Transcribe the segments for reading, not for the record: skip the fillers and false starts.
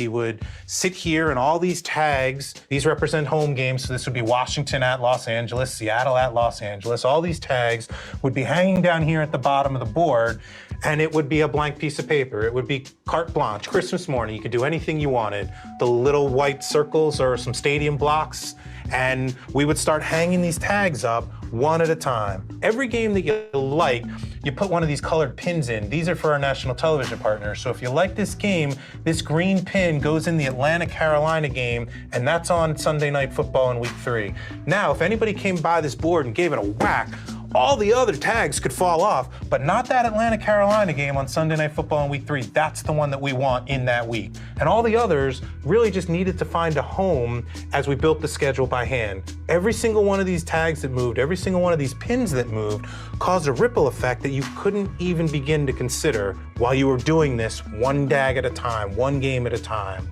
he would sit here and all these tags, these represent home games. So this would be Washington at Los Angeles, Seattle at Los Angeles. All these tags would be hanging down here at the bottom of the board, and it would be a blank piece of paper. It would be carte blanche, Christmas morning. You could do anything you wanted. The little white circles or some stadium blocks, and we would start hanging these tags up one at a time. Every game that you like, you put one of these colored pins in. These are for our national television partners. So if you like this game, this green pin goes in the Atlanta-Carolina game, and that's on Sunday Night Football in week 3. Now, if anybody came by this board and gave it a whack, all the other tags could fall off, but not that Atlanta-Carolina game on Sunday Night Football in week 3. That's the one that we want in that week. And all the others really just needed to find a home as we built the schedule by hand. Every single one of these tags that moved, every single one of these pins that moved caused a ripple effect that you couldn't even begin to consider while you were doing this one tag at a time, one game at a time.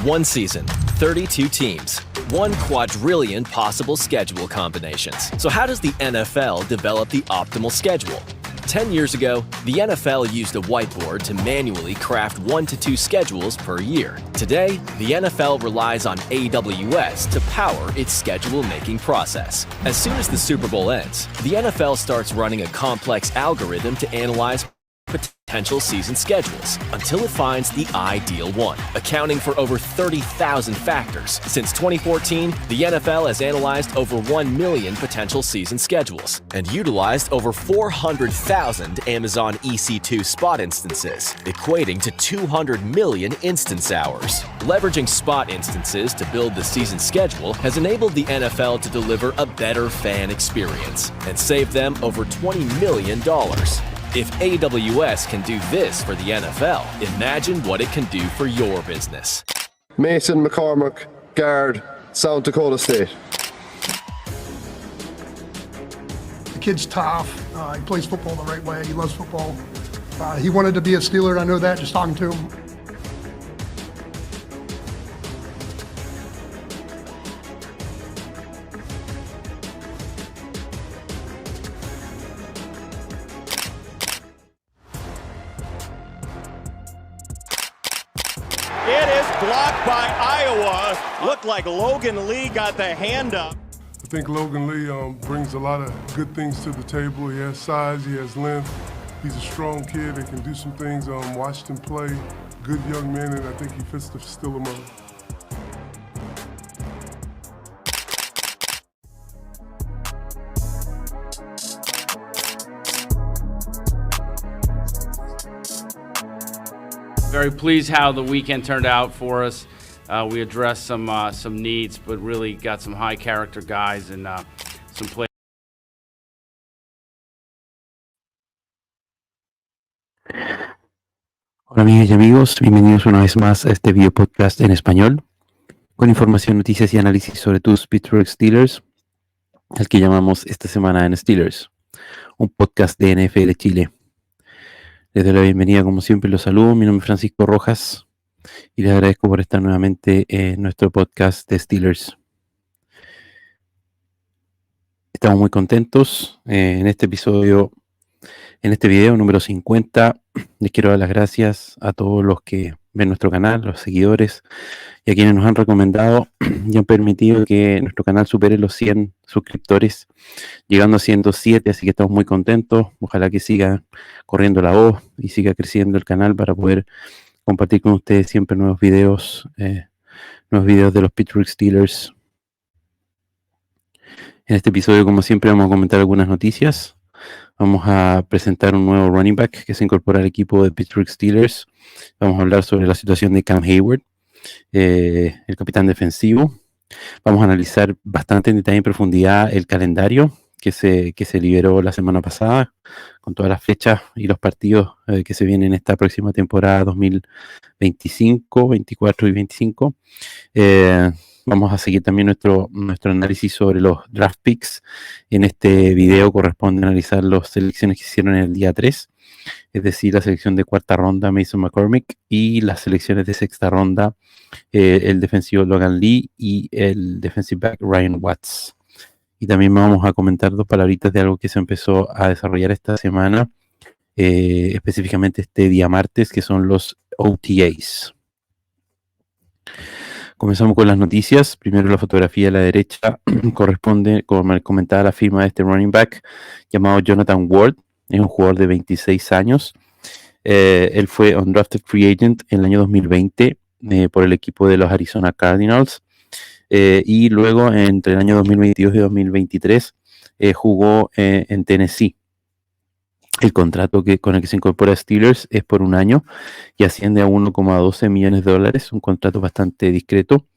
One season, 32 teams, 1 quadrillion possible schedule combinations. So how does the NFL develop the optimal schedule? 10 years ago, the NFL used a whiteboard to manually craft 1 to 2 schedules per year. Today, the NFL relies on AWS to power its schedule-making process. As soon as the Super Bowl ends, the NFL starts running a complex algorithm to analyze potential season schedules until it finds the ideal one, accounting for over 30,000 factors. Since 2014, the NFL has analyzed over 1 million potential season schedules and utilized over 400,000 Amazon EC2 spot instances, equating to 200 million instance hours. Leveraging spot instances to build the season schedule has enabled the NFL to deliver a better fan experience and save them over $20 million. If AWS can do this for the NFL, imagine what it can do for your business. Mason McCormick, guard, South Dakota State. The kid's tough. He plays football the right way. He loves football. He wanted to be a Steeler. I know that just talking to him. Blocked by Iowa. Looked like Logan Lee got the hand up. I think Logan Lee brings a lot of good things to the table. He has size, he has length. He's a strong kid that can do some things. Watched him play. Good young man, and I think he fits the Steeler mold. Very pleased how the weekend turned out for us. We addressed some needs, but really got some high character guys and some play. Hola amigas y amigos, bienvenidos una vez más a este video podcast en español, con información, noticias y análisis sobre tus Pittsburgh Steelers, al que llamamos esta semana en Steelers, un podcast de NFL Chile. Les doy la bienvenida, como siempre los saludo, mi nombre es Francisco Rojas y les agradezco por estar nuevamente en nuestro podcast de Steelers. Estamos muy contentos en este video número 50. Les quiero dar las gracias a todos los que ven nuestro canal, los seguidores y a quienes nos han recomendado y han permitido que nuestro canal supere los 100 suscriptores, llegando a 107, así que estamos muy contentos. Ojalá que siga corriendo la voz y siga creciendo el canal para poder compartir con ustedes siempre nuevos videos de los Pittsburgh Steelers. En este episodio, como siempre, vamos a comentar algunas noticias. Vamos a presentar un nuevo running back que se incorpora al equipo de Pittsburgh Steelers. Vamos a hablar sobre la situación de Cam Hayward, el capitán defensivo. Vamos a analizar bastante en detalle y en profundidad el calendario que se liberó la semana pasada, con todas las fechas y los partidos que se vienen en esta próxima temporada 2025, 24 y 25. Vamos a seguir también nuestro análisis sobre los draft picks. En este video corresponde analizar las selecciones que se hicieron en el día 3, es decir, la selección de cuarta ronda Mason McCormick y las selecciones de sexta ronda el defensivo Logan Lee y el defensive back Ryan Watts. Y también vamos a comentar 2 palabritas de algo que se empezó a desarrollar esta semana, específicamente este día martes, que son los OTAs. Comenzamos con las noticias. Primero la fotografía a la derecha corresponde, como comentaba, la firma de este running back llamado Jonathan Ward. Es un jugador de 26 años. Él fue undrafted free agent en el año 2020 por el equipo de los Arizona Cardinals. Y luego entre el año 2022 y 2023 jugó en Tennessee. El contrato con el que se incorpora a Steelers es por un año y asciende a 1,12 millones de dólares, un contrato bastante discreto.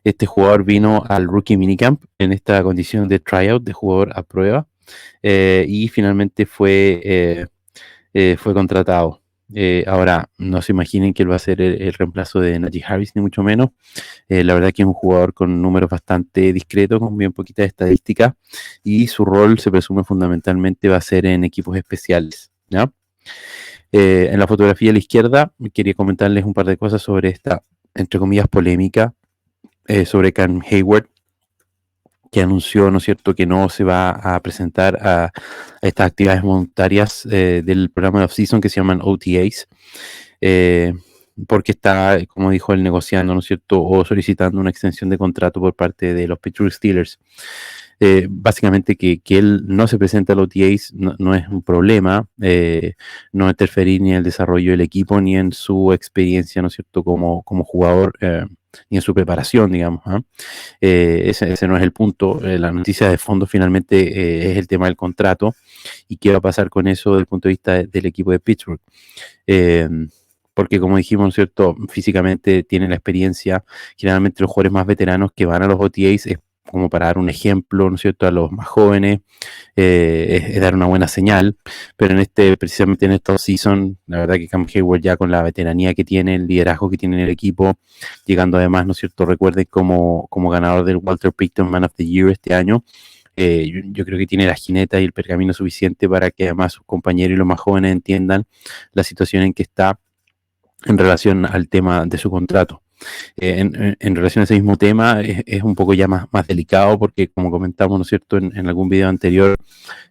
Este jugador vino al Rookie Minicamp en esta condición de tryout, de jugador a prueba, y finalmente fue contratado. Ahora, no se imaginen que él va a ser el reemplazo de Najee Harris, ni mucho menos. La verdad que es un jugador con números bastante discretos, con bien poquitas estadísticas, y su rol se presume fundamentalmente va a ser en equipos especiales, ¿ya? En la fotografía a la izquierda quería comentarles un par de cosas sobre esta, entre comillas, polémica sobre Cam Hayward, que anunció, ¿no es cierto?, que no se va a presentar a estas actividades voluntarias del programa de off-season que se llaman OTAs, porque está, como dijo él, negociando, ¿no es cierto?, o solicitando una extensión de contrato por parte de los Pittsburgh Steelers. Básicamente que él no se presenta a los OTAs no es un problema, no interferir ni en el desarrollo del equipo ni en su experiencia, ¿no es cierto?, como jugador, ni en su preparación, digamos. Ese no es el punto. La noticia de fondo finalmente es el tema del contrato y qué va a pasar con eso desde el punto de vista del equipo de Pittsburgh. Porque como dijimos, ¿no es cierto?, físicamente tienen la experiencia. Generalmente los jugadores más veteranos que van a los OTAs es como para dar un ejemplo, ¿no es cierto?, a los más jóvenes, es dar una buena señal, pero precisamente en esta season, la verdad que Cam Hayward ya con la veteranía que tiene, el liderazgo que tiene en el equipo, llegando además, ¿no es cierto?, recuerden como ganador del Walter Payton Man of the Year este año, yo creo que tiene la jineta y el pergamino suficiente para que además sus compañeros y los más jóvenes entiendan la situación en que está en relación al tema de su contrato. En relación a ese mismo tema, es un poco ya más delicado porque, como comentamos, ¿no es cierto?, en algún video anterior,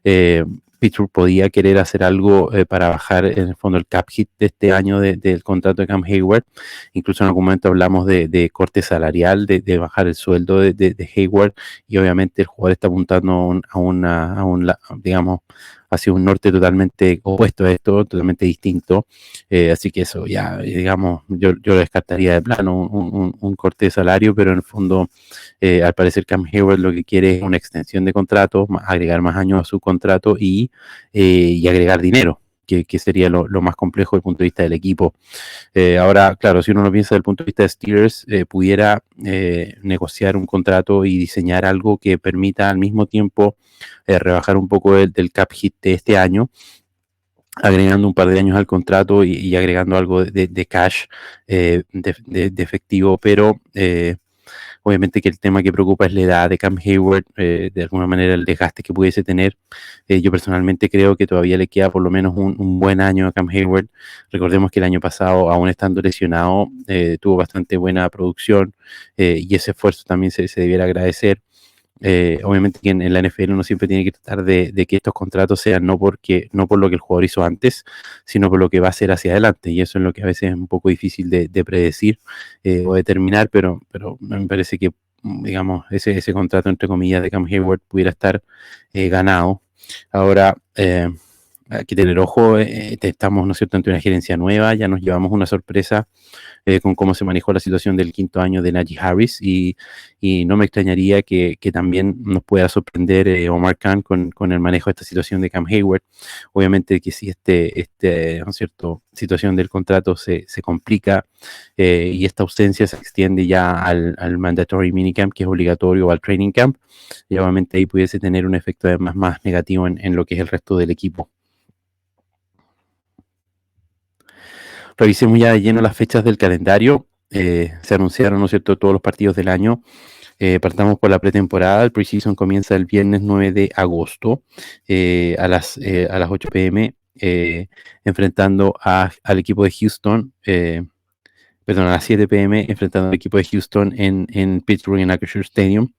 Pittsburgh podía querer hacer algo para bajar en el fondo el cap hit de este año del contrato de Cam Hayward. Incluso en algún momento hablamos de corte salarial, de bajar el sueldo de Hayward, y obviamente el jugador está apuntando digamos, hacia un norte totalmente opuesto a esto, totalmente distinto. Así que eso ya, digamos, yo lo descartaría de plano, un corte de salario, pero en el fondo, al parecer Cam Hayward lo que quiere es una extensión de contrato, agregar más años a su contrato y agregar dinero, que sería lo más complejo desde el punto de vista del equipo. Ahora, claro, si uno lo piensa desde el punto de vista de Steelers, pudiera negociar un contrato y diseñar algo que permita al mismo tiempo rebajar un poco del cap hit de este año, agregando un par de años al contrato y agregando algo de cash, de efectivo, pero obviamente que el tema que preocupa es la edad de Cam Hayward, de alguna manera el desgaste que pudiese tener. Yo personalmente creo que todavía le queda por lo menos un buen año a Cam Hayward. Recordemos que el año pasado, aún estando lesionado, tuvo bastante buena producción, y ese esfuerzo también se debiera agradecer. Obviamente que en la NFL uno siempre tiene que tratar de que estos contratos sean no por lo que el jugador hizo antes, sino por lo que va a hacer hacia adelante, y eso es lo que a veces es un poco difícil de predecir o determinar, pero me parece que, digamos, ese contrato entre comillas de Cam Hayward pudiera estar ganado. Ahora, hay que tener ojo, estamos, ¿no es cierto?, ante una gerencia nueva, ya nos llevamos una sorpresa con cómo se manejó la situación del quinto año de Najee Harris, y no me extrañaría que también nos pueda sorprender Omar Khan con el manejo de esta situación de Cam Hayward. Obviamente que si ¿no es cierto?, situación del contrato se complica y esta ausencia se extiende ya al mandatory minicamp, que es obligatorio, o al training camp, y obviamente ahí pudiese tener un efecto además más negativo en lo que es el resto del equipo. Revisemos ya de lleno las fechas del calendario. Se anunciaron, ¿no es cierto?, todos los partidos del año. Partamos por la pretemporada. El preseason comienza el viernes 9 de agosto a las 8 p.m. Enfrentando al equipo de Houston. A las 7 p.m. enfrentando al equipo de Houston en Pittsburgh, en Acrisure Stadium.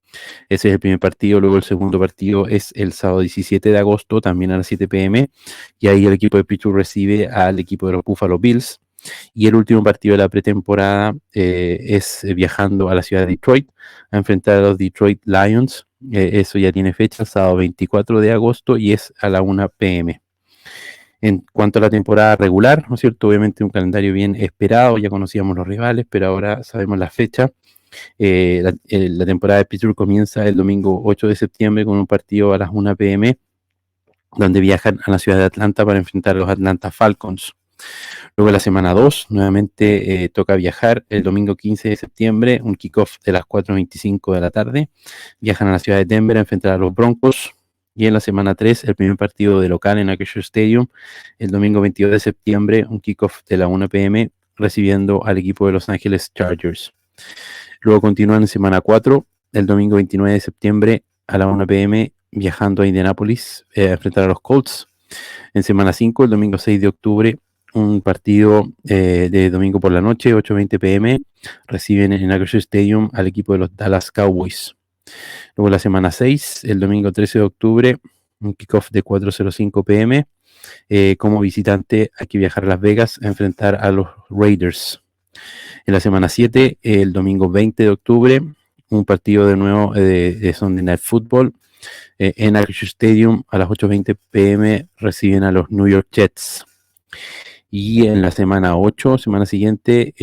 Ese es el primer partido. Luego el segundo partido es el sábado 17 de agosto, también a las 7 p.m. Y ahí el equipo de Pittsburgh recibe al equipo de los Buffalo Bills. Y el último partido de la pretemporada es viajando a la ciudad de Detroit a enfrentar a los Detroit Lions. Eso ya tiene fecha, sábado 24 de agosto y es a la 1 p.m. En cuanto a la temporada regular, ¿no es cierto? Obviamente un calendario bien esperado, ya conocíamos los rivales, pero ahora sabemos la fecha. La temporada de Pittsburgh comienza el domingo 8 de septiembre con un partido a las 1 p.m. donde viajan a la ciudad de Atlanta para enfrentar a los Atlanta Falcons. Luego la semana 2, nuevamente toca viajar el domingo 15 de septiembre, un kickoff de las 4:25 de la tarde. Viajan a la ciudad de Denver a enfrentar a los Broncos. Y en la semana 3, el primer partido de local en Acrisure Stadium, el domingo 22 de septiembre, un kickoff de la 1 p.m., recibiendo al equipo de Los Ángeles Chargers. Luego continúan en semana 4, el domingo 29 de septiembre a la 1 p.m., viajando a Indianapolis a enfrentar a los Colts. En semana 5, el domingo 6 de octubre, un partido de domingo por la noche, 8:20 p.m., reciben en Acrisure Stadium al equipo de los Dallas Cowboys. Luego la semana 6, el domingo 13 de octubre, un kickoff de 4:05 p.m. Como visitante hay que viajar a Las Vegas a enfrentar a los Raiders. En la semana 7, el domingo 20 de octubre, un partido de nuevo de Sunday Night Football. En Acrisure Stadium a las 8:20 p.m. reciben a los New York Jets. Y en la semana 8, semana siguiente,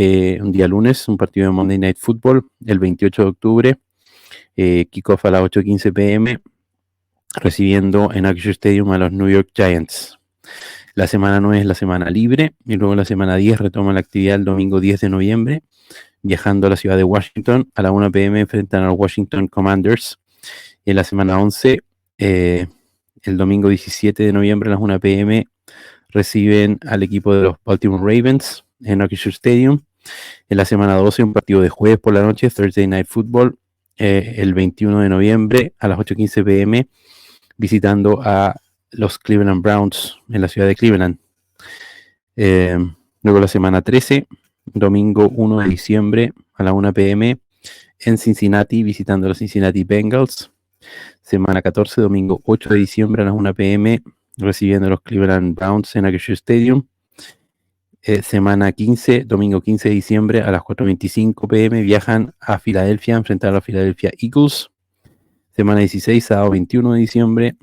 un día lunes, un partido de Monday Night Football, el 28 de octubre. Kickoff a las 8:15 p.m. recibiendo en Acrisure Stadium a los New York Giants. La semana 9 es la semana libre y luego la semana 10 retoma la actividad el domingo 10 de noviembre, viajando a la ciudad de Washington. A la 1 p.m. enfrentan a los Washington Commanders. Y en la semana 11, el domingo 17 de noviembre a las 1 p.m. reciben al equipo de los Baltimore Ravens en Acrisure Stadium. En la semana 12, un partido de jueves por la noche, Thursday Night Football, el 21 de noviembre a las 8:15 p.m. visitando a los Cleveland Browns en la ciudad de Cleveland. Luego la semana 13, domingo 1 de diciembre a la 1 p.m. en Cincinnati visitando a los Cincinnati Bengals. Semana 14, domingo 8 de diciembre a las 1 p.m. recibiendo a los Cleveland Browns en Acrisure Stadium. Semana 15, domingo 15 de diciembre a las 4:25 p.m. viajan a Filadelfia a enfrentar a los Philadelphia Eagles. Semana 16, sábado 21 de diciembre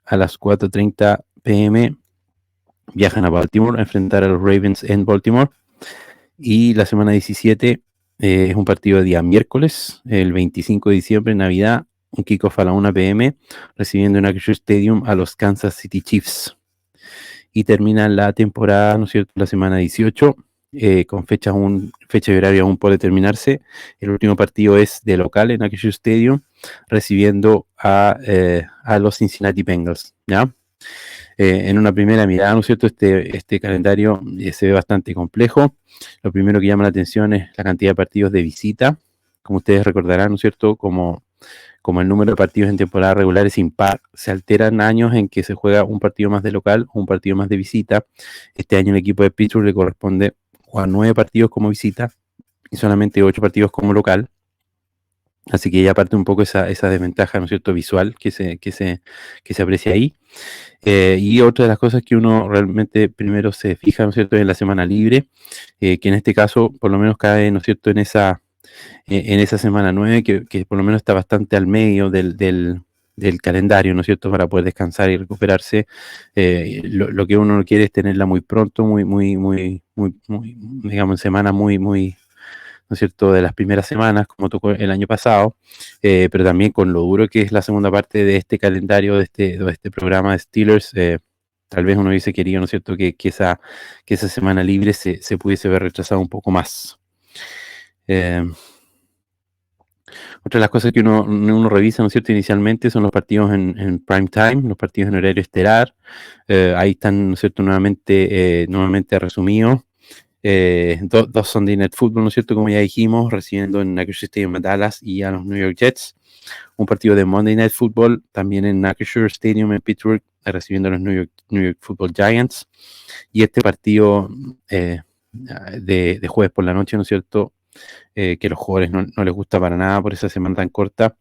a las 4:30 p.m. viajan a Baltimore a enfrentar a los Ravens en Baltimore. Y la semana 17 es un partido de día miércoles, el 25 de diciembre, Navidad, un kickoff a la 1 p.m. recibiendo en Acrisure Stadium a los Kansas City Chiefs. Y termina la temporada, ¿no es cierto?, la semana 18, con fecha y horario aún por determinarse. El último partido es de local en Acrisure Stadium, recibiendo a los Cincinnati Bengals, ¿ya? En una primera mirada, ¿no es cierto?, este calendario se ve bastante complejo. Lo primero que llama la atención es la cantidad de partidos de visita. Como ustedes recordarán, ¿no es cierto?, como el número de partidos en temporada regular es impar, se alternan años en que se juega un partido más de local o un partido más de visita. Este año el equipo de Pittsburgh le corresponde jugar 9 partidos como visita y solamente 8 partidos como local. Así que ya parte un poco esa desventaja, ¿no es cierto?, visual que se aprecia ahí. Y otra de las cosas que uno realmente primero se fija, ¿no es cierto?, en la semana libre, que en este caso por lo menos cae, ¿no es cierto?, en esa semana 9, que por lo menos está bastante al medio del calendario, ¿no es cierto?, para poder descansar y recuperarse. Lo que uno no quiere es tenerla muy pronto, muy, digamos, en semana muy, ¿no es cierto?, de las primeras semanas, como tocó el año pasado, pero también con lo duro que es la segunda parte de este calendario, de este programa de Steelers. Tal vez uno hubiese querido, ¿no es cierto?, que esa semana libre se pudiese ver retrasada un poco más. Otra de las cosas que uno revisa, ¿no es cierto?, inicialmente son los partidos en prime time, los partidos en horario estelar. Ahí están, ¿no es cierto?, nuevamente resumidos. Dos Sunday Night Football, ¿no es cierto?, como ya dijimos, recibiendo en Acrisure Stadium a Dallas y a los New York Jets. Un partido de Monday Night Football también en Acrisure Stadium en Pittsburgh, recibiendo a los New York Football Giants. Y este partido de jueves por la noche, ¿no es cierto?, que a los jugadores no les gusta para nada por esa semana tan corta.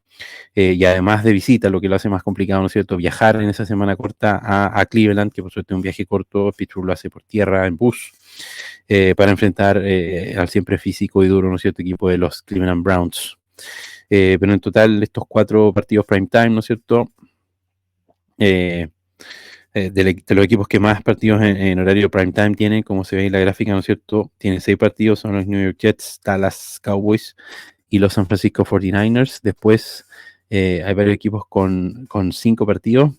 Y además de visita, lo que lo hace más complicado, ¿no es cierto?, viajar en esa semana corta a Cleveland, que por suerte es un viaje corto. Pittsburgh lo hace por tierra, en bus, para enfrentar al siempre físico y duro, ¿no es cierto?, equipo de los Cleveland Browns. Pero en total, estos 4 partidos prime time, ¿no es cierto?, de los equipos que más partidos en horario prime time tienen, como se ve en la gráfica, ¿no es cierto?, tienen 6 partidos, son los New York Jets, Dallas Cowboys y los San Francisco 49ers. Después hay varios equipos con 5 partidos,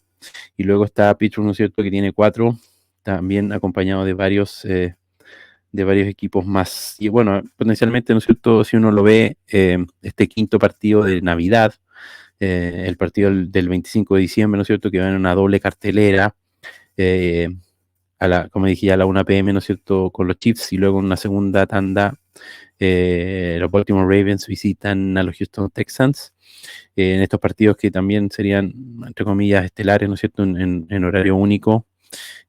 y luego está Pittsburgh, ¿no es cierto?, que tiene 4, también acompañado de varios equipos más. Y bueno, potencialmente, ¿no es cierto?, si uno lo ve, este quinto partido de Navidad, el partido del 25 de diciembre, ¿no es cierto?, que va en una doble cartelera, como dije, a la 1 p.m., ¿no es cierto?, con los Chiefs, y luego en una segunda tanda, los Baltimore Ravens visitan a los Houston Texans, en estos partidos que también serían, entre comillas, estelares, ¿no es cierto?, en horario único.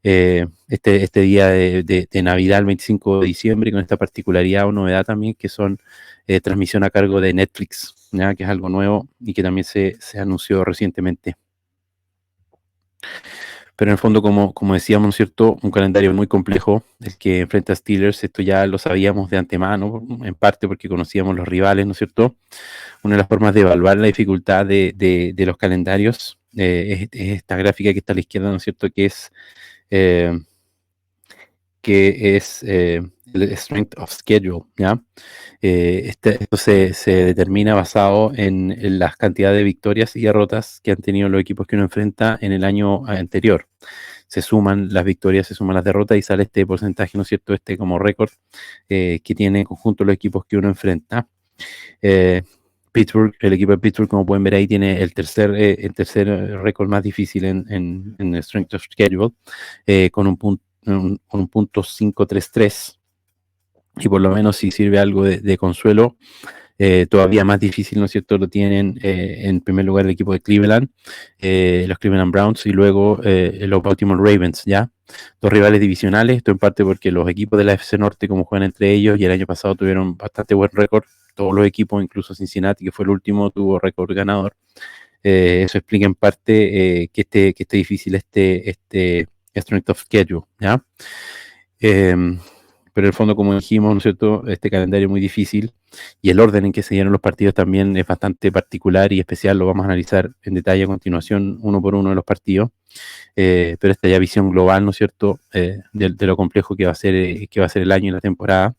Este día de Navidad, el 25 de diciembre, con esta particularidad o novedad también, que son transmisión a cargo de Netflix, ¿ya?, que es algo nuevo y que también se anunció recientemente. Pero en el fondo, como decíamos, ¿no es cierto?, un calendario muy complejo, el que enfrenta a Steelers. Esto ya lo sabíamos de antemano, en parte porque conocíamos los rivales, ¿no es cierto? Una de las formas de evaluar la dificultad de los calendarios es esta gráfica que está a la izquierda, ¿no es cierto?, que es el Strength of Schedule, ¿ya? Esto se determina basado en las cantidades de victorias y derrotas que han tenido los equipos que uno enfrenta en el año anterior. Se suman las victorias, se suman las derrotas y sale este porcentaje, ¿no es cierto?, como récord que tiene en conjunto los equipos que uno enfrenta. Pittsburgh, el equipo de Pittsburgh, como pueden ver ahí, tiene el tercer récord más difícil en el Strength of Schedule, con un punto 533, y por lo menos, si sirve algo de consuelo, todavía más difícil, ¿no es cierto?, lo tienen en primer lugar el equipo de Cleveland, los Cleveland Browns, y luego los Baltimore Ravens, ¿ya? 2 rivales divisionales, esto en parte porque los equipos de la FC Norte, como juegan entre ellos, y el año pasado tuvieron bastante buen récord. Todos los equipos, incluso Cincinnati, que fue el último, tuvo récord ganador. Eso explica en parte que esté difícil este Strength of Schedule, ¿ya? Pero en el fondo, como dijimos, ¿no es cierto?, este calendario es muy difícil, y el orden en que se dieron los partidos también es bastante particular y especial. Lo vamos a analizar en detalle a continuación, uno por uno de los partidos. Pero esta ya visión global, ¿no es cierto?, de lo complejo que va a ser el año y la temporada.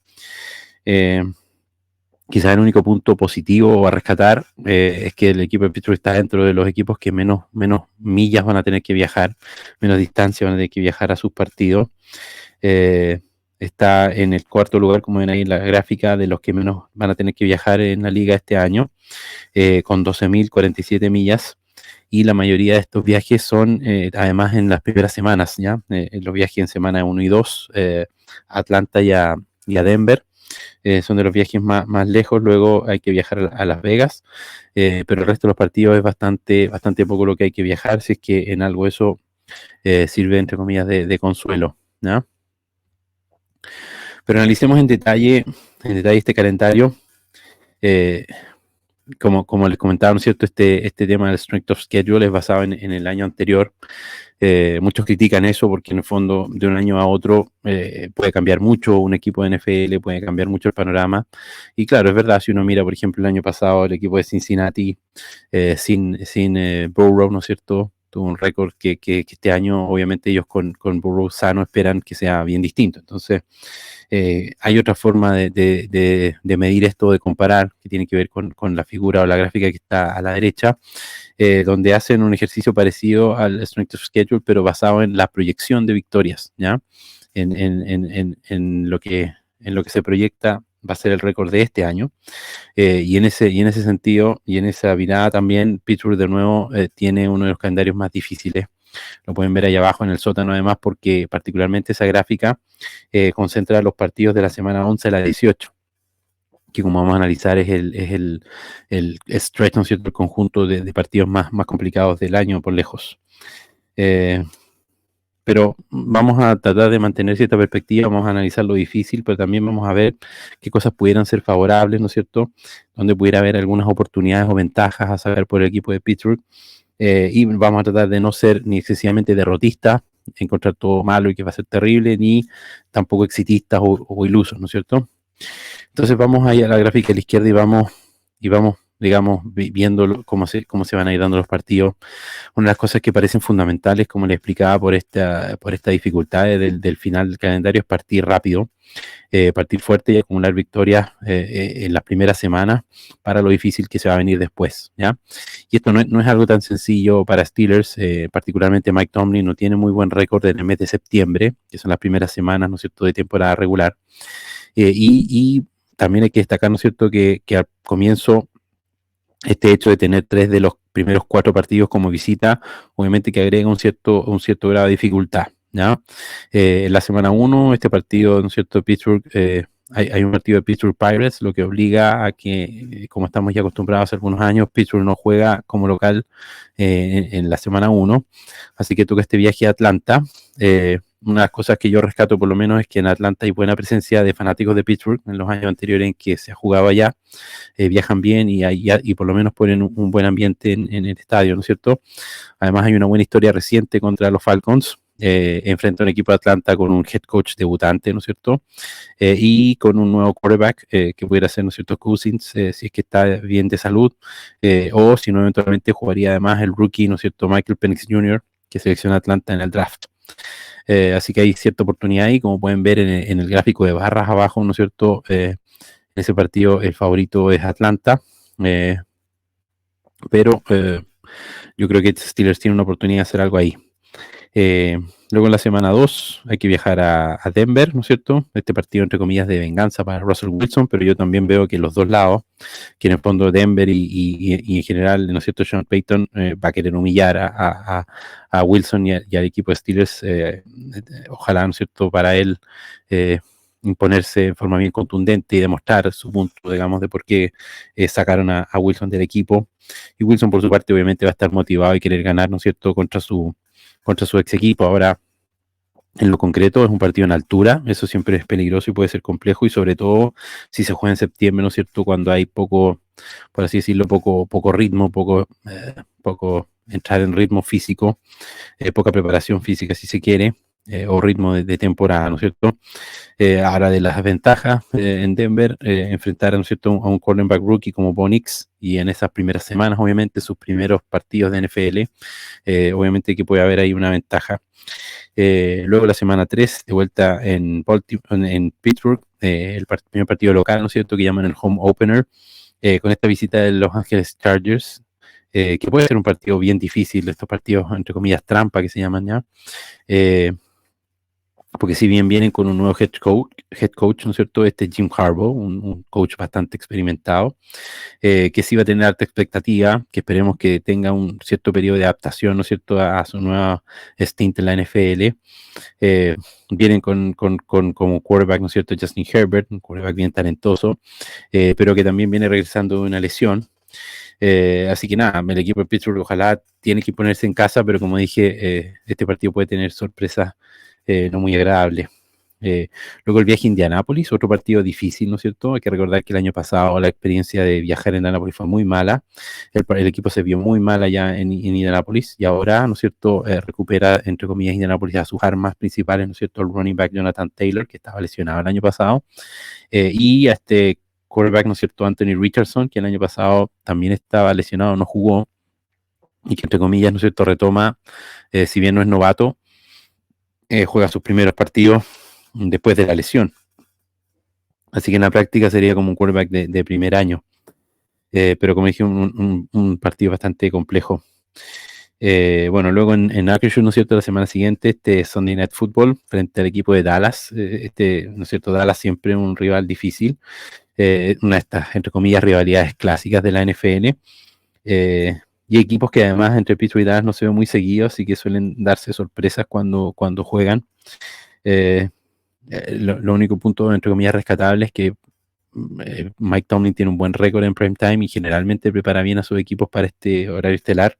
Quizás el único punto positivo a rescatar es que el equipo de Pittsburgh está dentro de los equipos que menos millas van a tener que viajar, menos distancia van a tener que viajar a sus partidos. Está en el 4º lugar, como ven ahí en la gráfica, de los que menos van a tener que viajar en la liga este año, con 12.047 millas. Y la mayoría de estos viajes son, además, en las primeras semanas, ¿ya? Los viajes en semana 1 y 2, a Atlanta y a Denver. Son de los viajes más lejos. Luego hay que viajar a Las Vegas, pero el resto de los partidos es bastante poco lo que hay que viajar, si es que en algo eso sirve, entre comillas, de consuelo, ¿no? Pero analicemos en detalle este calendario. Como les comentaba, ¿no es cierto?, este tema del Strength of Schedule es basado en el año anterior. Muchos critican eso porque en el fondo, de un año a otro, puede cambiar mucho un equipo de NFL, puede cambiar mucho el panorama. Y claro, es verdad, si uno mira, por ejemplo, el año pasado, el equipo de Cincinnati, sin Burrow, ¿no es cierto?, tuvo un récord que este año, obviamente, ellos con Burrow sano esperan que sea bien distinto. Entonces, hay otra forma de medir esto, de comparar, que tiene que ver con la figura o la gráfica que está a la derecha, donde hacen un ejercicio parecido al Strength of Schedule, pero basado en la proyección de victorias, ¿ya? En lo que se proyecta va a ser el récord de este año, y en ese sentido, y en esa mirada también, Pittsburgh de nuevo tiene uno de los calendarios más difíciles. Lo pueden ver ahí abajo en el sótano, además, porque particularmente esa gráfica concentra los partidos de la semana 11 a la 18, que, como vamos a analizar, es el stretch, ¿no es cierto?, el conjunto de partidos más complicados del año por lejos. pero vamos a tratar de mantener cierta perspectiva, vamos a analizar lo difícil, pero también vamos a ver qué cosas pudieran ser favorables, ¿no es cierto? Donde pudiera haber algunas oportunidades o ventajas a sacar por el equipo de Pittsburgh, y vamos a tratar de no ser ni excesivamente derrotistas, encontrar todo malo y que va a ser terrible, ni tampoco exitistas o ilusos, ¿no es cierto? Entonces vamos ahí a la gráfica de la izquierda y vamos digamos, viendo cómo se van a ir dando los partidos. Una de las cosas que parecen fundamentales, como le explicaba, por esta dificultad del final del calendario, es partir rápido, partir fuerte y acumular victorias en las primeras semanas para lo difícil que se va a venir después, ¿ya? Y esto no es algo tan sencillo para Steelers, particularmente Mike Tomlin no tiene muy buen récord en el mes de septiembre, que son las primeras semanas, ¿no es cierto?, de temporada regular. Y también hay que destacar, ¿no es cierto?, que al comienzo este hecho de tener 3 de los primeros 4 partidos como visita, obviamente que agrega un cierto grado de dificultad, ¿ya? En la semana 1, este partido, ¿no es cierto?, Pittsburgh, hay un partido de Pittsburgh Pirates, lo que obliga a que, como estamos ya acostumbrados hace algunos años, Pittsburgh no juega como local en la semana 1, así que toca este viaje a Atlanta. Una de las cosas que yo rescato por lo menos es que en Atlanta hay buena presencia de fanáticos de Pittsburgh en los años anteriores en que se ha jugado allá, viajan bien y por lo menos ponen un buen ambiente en el estadio, ¿no es cierto? Además hay una buena historia reciente contra los Falcons, enfrenta a un equipo de Atlanta con un head coach debutante, ¿no es cierto? Y con un nuevo quarterback que pudiera ser, ¿no es cierto?, Cousins, si es que está bien de salud, o si no, eventualmente jugaría además el rookie, ¿no es cierto?, Michael Penix Jr., que selecciona Atlanta en el draft. Así que hay cierta oportunidad ahí, como pueden ver en el gráfico de barras abajo, ¿no es cierto? En ese partido el favorito es Atlanta, pero yo creo que Steelers tiene una oportunidad de hacer algo ahí. Luego en la semana 2 hay que viajar a Denver, ¿no es cierto? Este partido entre comillas de venganza para Russell Wilson, pero yo también veo que los dos lados, que en el fondo Denver y en general, ¿no es cierto?, Sean Payton va a querer humillar a Wilson y al equipo de Steelers, ojalá, ¿no es cierto?, para él imponerse en forma bien contundente y demostrar su punto, digamos, de por qué sacaron a Wilson del equipo. Y Wilson, por su parte, obviamente va a estar motivado y querer ganar, ¿no es cierto?, contra su ex equipo. Ahora, en lo concreto, es un partido en altura, eso siempre es peligroso y puede ser complejo, y sobre todo si se juega en septiembre, ¿no es cierto?, cuando hay poco, por así decirlo, poco ritmo, poco entrar en ritmo físico, poca preparación física, si se quiere, o ritmo de temporada, ¿no es cierto? Ahora, de las ventajas en Denver, enfrentar, ¿no es cierto?, a un cornerback rookie como Bo Nix, y en esas primeras semanas, obviamente, sus primeros partidos de NFL, obviamente que puede haber ahí una ventaja. Luego la semana 3, de vuelta en Pittsburgh, el primer partido local, ¿no es cierto?, que llaman el home opener, con esta visita de Los Ángeles Chargers, que puede ser un partido bien difícil, estos partidos entre comillas trampa que se llaman ya, porque si bien vienen con un nuevo head coach, ¿no es cierto?, este Jim Harbaugh, un coach bastante experimentado, que sí va a tener alta expectativa, que esperemos que tenga un cierto periodo de adaptación, ¿no es cierto?, a su nueva stint en la NFL. Vienen con como quarterback, ¿no es cierto?, Justin Herbert, un quarterback bien talentoso, pero que también viene regresando de una lesión. Así que nada, el equipo de Pittsburgh ojalá tiene que ponerse en casa, pero como dije, este partido puede tener sorpresas no muy agradables. Luego el viaje a Indianápolis, otro partido difícil, ¿no es cierto? Hay que recordar que el año pasado la experiencia de viajar a Indianápolis fue muy mala, el equipo se vio muy mal allá en Indianápolis, y ahora, ¿no es cierto?, recupera, entre comillas, Indianápolis a sus armas principales, ¿no es cierto?, el running back Jonathan Taylor, que estaba lesionado el año pasado, y a este quarterback, ¿no es cierto?, Anthony Richardson, que el año pasado también estaba lesionado, no jugó, y que, entre comillas, ¿no es cierto?, retoma, si bien no es novato, juega sus primeros partidos después de la lesión. Así que en la práctica sería como un quarterback de primer año. Pero como dije, un partido bastante complejo. Bueno, luego en Acrisure, ¿no es cierto?, la semana siguiente, este Sunday Night Football frente al equipo de Dallas. ¿No es cierto?, Dallas siempre un rival difícil. Una de estas, entre comillas, rivalidades clásicas de la NFL. Y equipos que además entre Pittsburgh y Dallas no se ven muy seguidos, así que suelen darse sorpresas cuando juegan. Lo único punto, entre comillas, rescatable es que Mike Tomlin tiene un buen récord en prime time y generalmente prepara bien a sus equipos para este horario estelar,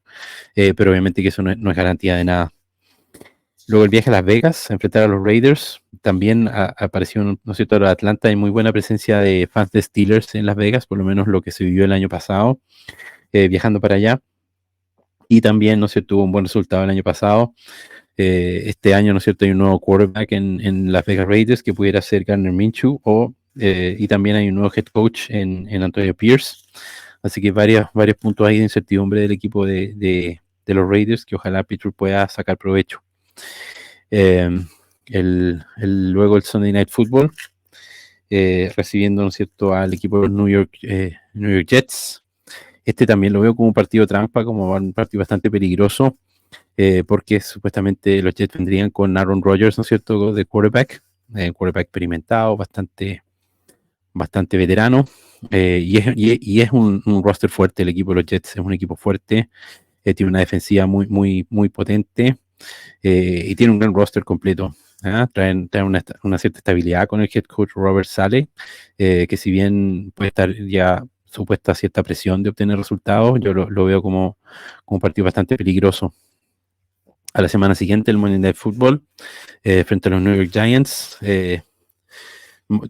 pero obviamente que eso no es garantía de nada. Luego el viaje a Las Vegas, a enfrentar a los Raiders. También apareció, ¿no es cierto?, los Atlanta. Hay muy buena presencia de fans de Steelers en Las Vegas, por lo menos lo que se vivió el año pasado, viajando para allá. Y también, ¿no es cierto?, tuvo un buen resultado el año pasado. Este año, ¿no es cierto?, hay un nuevo quarterback en Las Vegas Raiders que pudiera ser Gardner Minshew, y también hay un nuevo head coach en Antonio Pierce. Así que varios puntos ahí de incertidumbre del equipo de los Raiders que ojalá Pittsburgh pueda sacar provecho. Luego el Sunday Night Football, recibiendo, ¿no es cierto?, al equipo de los New York Jets. Este también lo veo como un partido trampa, como un partido bastante peligroso, porque supuestamente los Jets vendrían con Aaron Rodgers, ¿no es cierto?, de quarterback, quarterback experimentado, bastante veterano, y es un roster fuerte. El equipo de los Jets es un equipo fuerte, tiene una defensiva muy potente, y tiene un gran roster completo. Traen una cierta estabilidad con el head coach Robert Saleh, que si bien puede estar ya supuesta cierta presión de obtener resultados, yo lo veo como un partido bastante peligroso. A la semana siguiente, el Monday Night Football, frente a los New York Giants.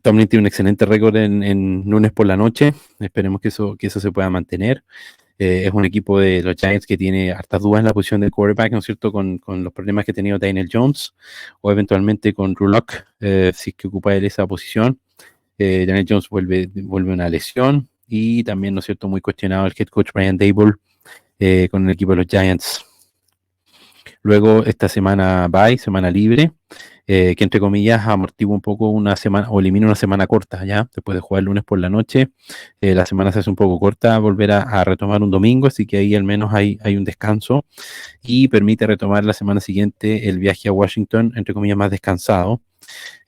Tomlin tiene un excelente récord en lunes por la noche. Esperemos que eso se pueda mantener. Es un equipo de los Giants que tiene hartas dudas en la posición del quarterback, ¿no es cierto?, con los problemas que ha tenido Daniel Jones, o eventualmente con Drew Lock, si es que ocupa él esa posición. Daniel Jones vuelve una lesión, y también, ¿no es cierto?, muy cuestionado el head coach Brian Daboll con el equipo de los Giants. Luego esta semana semana libre, que entre comillas amortigua un poco una semana, o elimina una semana corta, ya después de jugar el lunes por la noche. La semana se hace un poco corta, volver a retomar un domingo, así que ahí al menos hay un descanso, y permite retomar la semana siguiente el viaje a Washington, entre comillas, más descansado.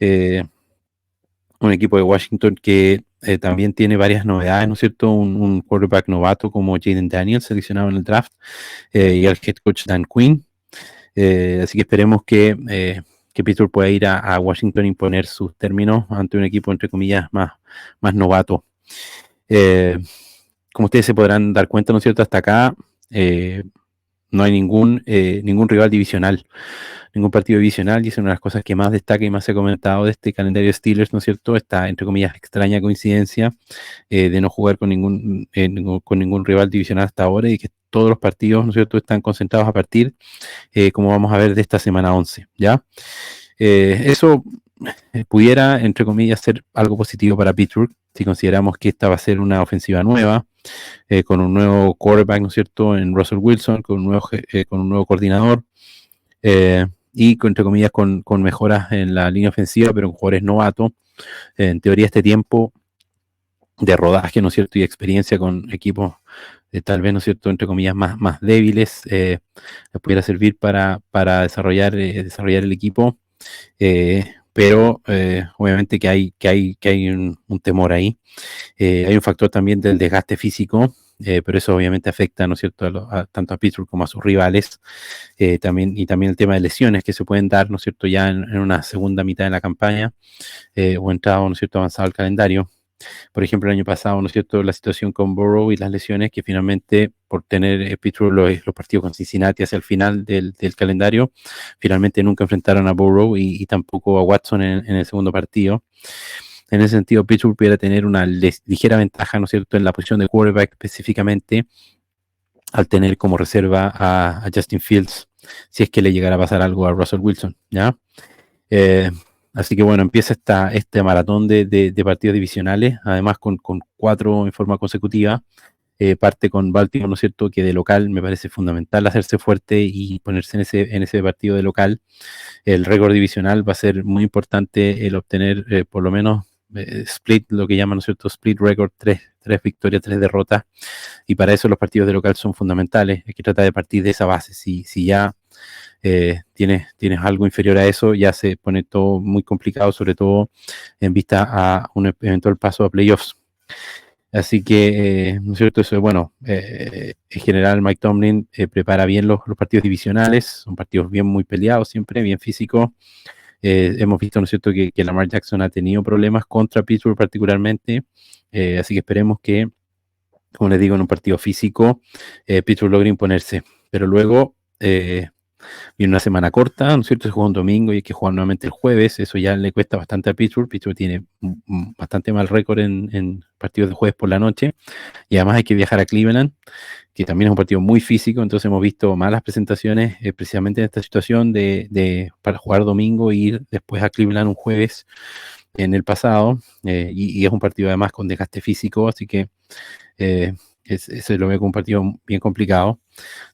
Un equipo de Washington que también tiene varias novedades, ¿no es cierto? Un quarterback novato como Jaden Daniels, seleccionado en el draft, y el head coach Dan Quinn. Así que esperemos que Pittsburgh pueda ir a Washington e imponer sus términos ante un equipo, entre comillas, más novato. Como ustedes se podrán dar cuenta, ¿no es cierto?, hasta acá no hay ningún rival divisional, ningún partido divisional, y es una de las cosas que más destaca y más se ha comentado de este calendario de Steelers, ¿no es cierto?, esta, entre comillas, extraña coincidencia de no jugar con ningún rival divisional hasta ahora, y que todos los partidos, ¿no es cierto?, están concentrados a partir, como vamos a ver, de esta semana 11, ¿ya? Eso pudiera, entre comillas, ser algo positivo para Pittsburgh, si consideramos que esta va a ser una ofensiva nueva, con un nuevo quarterback, ¿no es cierto?, en Russell Wilson, con un nuevo coordinador, y entre comillas con mejoras en la línea ofensiva, pero con jugadores novatos. En teoría, este tiempo de rodaje, ¿no es cierto?, y experiencia con equipos tal vez, ¿no es cierto?, entre comillas más débiles, les pudiera servir para desarrollar el equipo, pero obviamente que hay un temor ahí. Hay un factor también del desgaste físico, pero eso obviamente afecta, ¿no es cierto?, tanto a Pittsburgh como a sus rivales, y también el tema de lesiones que se pueden dar, ¿no es cierto?, ya en una segunda mitad de la campaña, o entrado, ¿no es cierto?, avanzado al calendario. Por ejemplo, el año pasado, ¿no es cierto?, la situación con Burrow y las lesiones, que finalmente, por tener Pittsburgh los partidos con Cincinnati hacia el final del calendario, finalmente nunca enfrentaron a Burrow y tampoco a Watson en el segundo partido. En ese sentido, Pittsburgh pudiera tener una ligera ventaja, ¿no es cierto?, en la posición de quarterback específicamente, al tener como reserva a Justin Fields, si es que le llegara a pasar algo a Russell Wilson, ¿ya? Así que bueno, empieza este maratón de partidos divisionales, además con 4 en forma consecutiva. Parte con Baltimore, ¿no es cierto?, que de local me parece fundamental hacerse fuerte y ponerse en ese partido de local. El récord divisional va a ser muy importante el obtener por lo menos split, lo que llaman, ¿no es cierto?, split record, 3 victorias, 3 derrotas, y para eso los partidos de local son fundamentales. Hay que tratar de partir de esa base. Si ya tienes algo inferior a eso, ya se pone todo muy complicado, sobre todo en vista a un eventual paso a playoffs. Así que, ¿no es cierto?, eso es bueno. En general, Mike Tomlin prepara bien los partidos divisionales, son partidos muy peleados siempre, bien físicos. Hemos visto, ¿no es cierto?, que Lamar Jackson ha tenido problemas contra Pittsburgh particularmente, así que esperemos que, como les digo, en un partido físico, Pittsburgh logre imponerse, pero luego viene una semana corta, ¿no es cierto? Se juega un domingo y hay que jugar nuevamente el jueves, eso ya le cuesta bastante a Pittsburgh. Pittsburgh tiene bastante mal récord en partidos de jueves por la noche, y además hay que viajar a Cleveland, que también es un partido muy físico. Entonces hemos visto malas presentaciones precisamente en esta situación para jugar domingo e ir después a Cleveland un jueves en el pasado, y es un partido además con desgaste físico, así que ese lo veo como un partido bien complicado.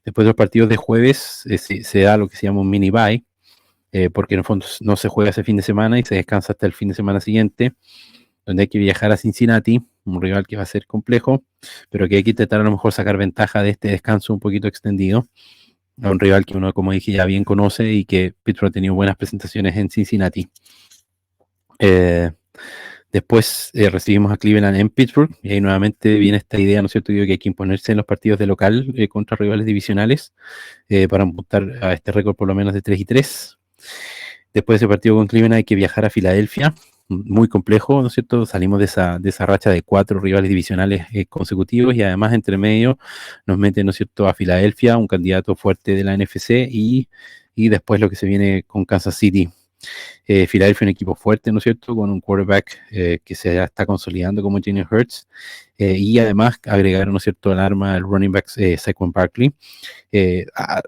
Después de los partidos de jueves se da lo que se llama un mini bye, porque en el fondo no se juega ese fin de semana y se descansa hasta el fin de semana siguiente, donde hay que viajar a Cincinnati, un rival que va a ser complejo, pero que hay que intentar a lo mejor sacar ventaja de este descanso un poquito extendido, a un rival que uno, como dije, ya bien conoce y que Pittsburgh ha tenido buenas presentaciones en Cincinnati. Después recibimos a Cleveland en Pittsburgh, y ahí nuevamente viene esta idea, ¿no es cierto?, que hay que imponerse en los partidos de local contra rivales divisionales para apuntar a este récord por lo menos de 3-3. Después de ese partido con Cleveland hay que viajar a Filadelfia, muy complejo, ¿no es cierto? Salimos de esa racha de 4 rivales divisionales consecutivos, y además entre medio nos meten, ¿no es cierto?, a Filadelfia, un candidato fuerte de la NFC, y después lo que se viene con Kansas City. Filadelfia, un equipo fuerte, ¿no es cierto?, con un quarterback que se está consolidando como Jalen Hurts, y además agregaron, ¿no es cierto?, al arma el running back Saquon Barkley.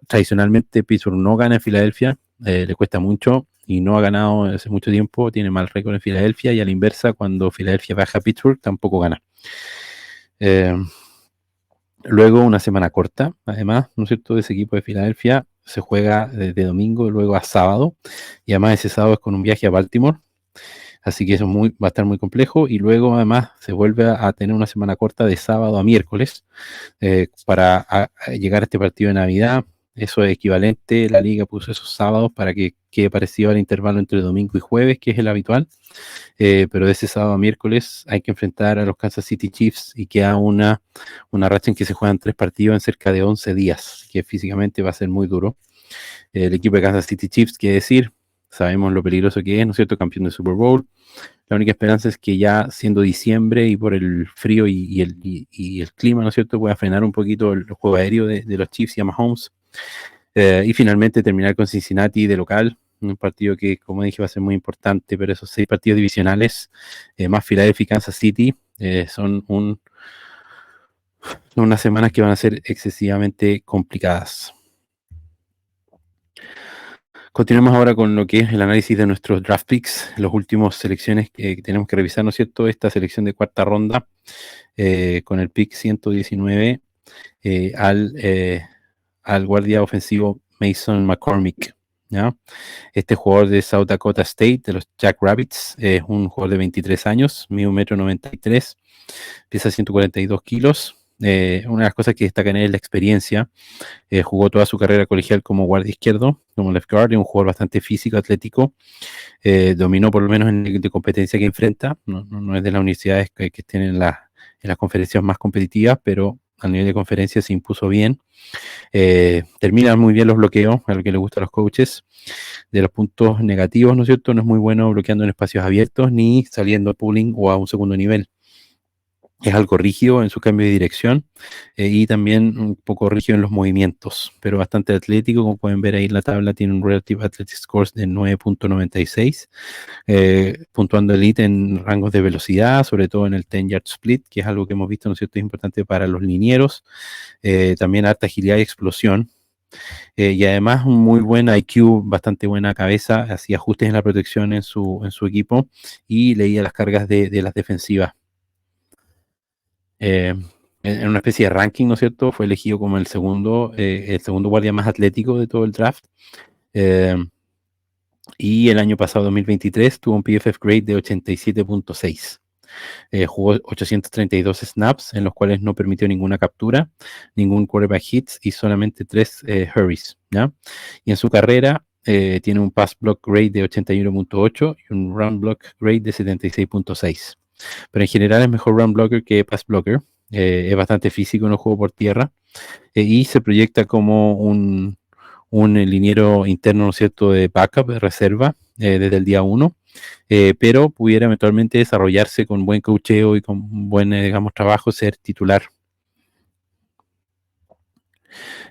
Tradicionalmente Pittsburgh no gana en Filadelfia, le cuesta mucho y no ha ganado hace mucho tiempo, tiene mal récord en Filadelfia, y a la inversa, cuando Filadelfia baja a Pittsburgh tampoco gana. Luego una semana corta, además, ¿no es cierto?, de ese equipo de Filadelfia. Se juega de domingo luego a sábado, y además ese sábado es con un viaje a Baltimore, así que eso va a estar muy complejo. Y luego además se vuelve a tener una semana corta de sábado a miércoles para llegar a este partido de Navidad. Eso es equivalente, la liga puso esos sábados para que quede parecido al intervalo entre domingo y jueves, que es el habitual. Pero de ese sábado a miércoles hay que enfrentar a los Kansas City Chiefs, y queda una racha en que se juegan 3 partidos en cerca de 11 días, que físicamente va a ser muy duro. El equipo de Kansas City Chiefs, quiere decir, sabemos lo peligroso que es, ¿no es cierto?, campeón de Super Bowl. La única esperanza es que ya siendo diciembre y por el frío y el clima, ¿no es cierto?, pueda frenar un poquito el juego aéreo de los Chiefs y a Mahomes. Y finalmente terminar con Cincinnati de local, un partido que, como dije, va a ser muy importante, pero esos 6 partidos divisionales, más Philadelphia y Kansas City, son unas semanas que van a ser excesivamente complicadas. Continuemos ahora con lo que es el análisis de nuestros draft picks, las últimas selecciones que tenemos que revisar, ¿no es cierto? Esta selección de cuarta ronda, con el pick 119, al guardia ofensivo Mason McCormick, ¿ya? Este jugador de South Dakota State, de los Jackrabbits, es un jugador de 23 años, mide 1,93 m, pesa 142 kilos. Una de las cosas que destaca en él es la experiencia. Jugó toda su carrera colegial como guardia izquierdo, como left guard, es un jugador bastante físico, atlético. Dominó por lo menos en el de competencia que enfrenta. No es de las universidades que estén en las conferencias más competitivas, pero a nivel de conferencia se impuso bien. Termina muy bien los bloqueos, a lo que le gusta a los coaches. De los puntos negativos, ¿no es cierto?, no es muy bueno bloqueando en espacios abiertos ni saliendo a pooling o a un segundo nivel. Es algo rígido en su cambio de dirección, y también un poco rígido en los movimientos, pero bastante atlético. Como pueden ver ahí en la tabla, tiene un Relative Athletic Score de 9.96, puntuando elite en rangos de velocidad, sobre todo en el 10-yard split, que es algo que hemos visto, ¿no es cierto?, es importante para los linieros. También alta agilidad y explosión. Y además un muy buen IQ, bastante buena cabeza, hacía ajustes en la protección en su equipo y leía las cargas de las defensivas. En una especie de ranking, ¿no es cierto?, fue elegido como el segundo guardia más atlético de todo el draft. Y el año pasado, 2023, tuvo un PFF grade de 87.6. Jugó 832 snaps, en los cuales no permitió ninguna captura, ningún quarterback hits y solamente 3 hurries, ¿ya? Y en su carrera tiene un pass block grade de 81.8 y un run block grade de 76.6. Pero en general es mejor run blocker que pass blocker. Es bastante físico en el juego por tierra, y se proyecta como un liniero interno, ¿no es cierto?, de backup, de reserva, desde el día 1, pero pudiera eventualmente desarrollarse con buen coacheo y con buen, digamos, trabajo, ser titular.